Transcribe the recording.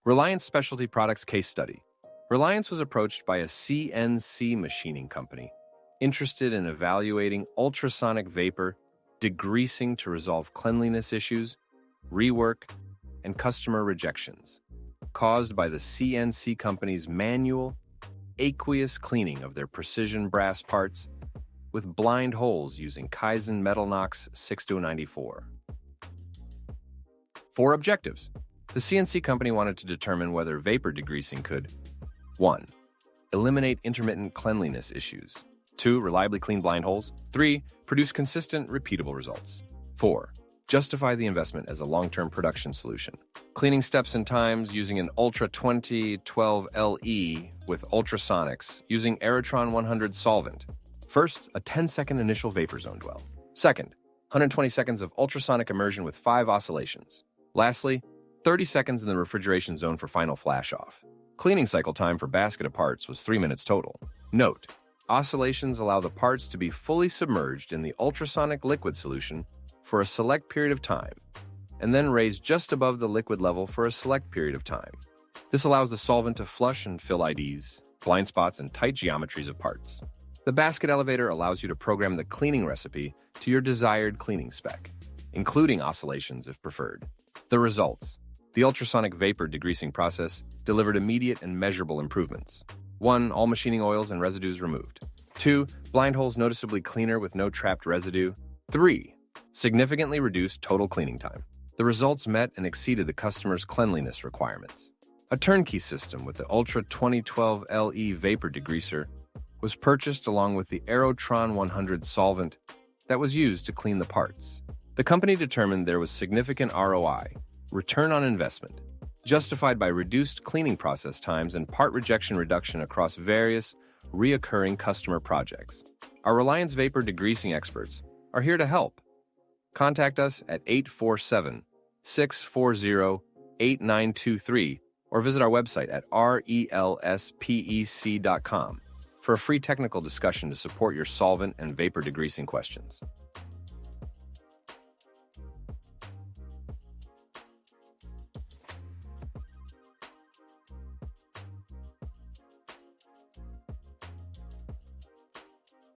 Reliance Specialty Products Case Study. Reliance was approached by a CNC machining company interested in evaluating ultrasonic vapor degreasing to resolve cleanliness issues, rework, and customer rejections caused by the CNC company's manual, aqueous cleaning of their precision brass parts with blind holes using Kyzen Metalnox 6294. 4 objectives. The CNC company wanted to determine whether vapor degreasing could 1. Eliminate intermittent cleanliness issues. 2. Reliably clean blind holes. 3. Produce consistent, repeatable results. 4. Justify the investment as a long-term production solution. Cleaning steps and times using an Ultra 2012LE with ultrasonics using Aerotron 100 solvent. First, a 10-second initial vapor zone dwell. Second, 120 seconds of ultrasonic immersion with 5 oscillations. Lastly, 30 seconds in the refrigeration zone for final flash-off. Cleaning cycle time for basket of parts was 3 minutes total. Note, oscillations allow the parts to be fully submerged in the ultrasonic liquid solution for a select period of time, and then raised just above the liquid level for a select period of time. This allows the solvent to flush and fill IDs, blind spots, and tight geometries of parts. The basket elevator allows you to program the cleaning recipe to your desired cleaning spec, including oscillations if preferred. The results. The ultrasonic vapor degreasing process delivered immediate and measurable improvements. 1. All machining oils and residues removed. 2. Blind holes noticeably cleaner with no trapped residue. 3. Significantly reduced total cleaning time. The results met and exceeded the customer's cleanliness requirements. A turnkey system with the Ultra 2012LE vapor degreaser was purchased along with the Aerotron 100 solvent that was used to clean the parts. The company determined there was significant ROI, return on investment, justified by reduced cleaning process times and part rejection reduction across various reoccurring customer projects. Our Reliance Vapor Degreasing experts are here to help. Contact us at 847-640-8923 or visit our website at relspec.com for a free technical discussion to support your solvent and vapor degreasing questions.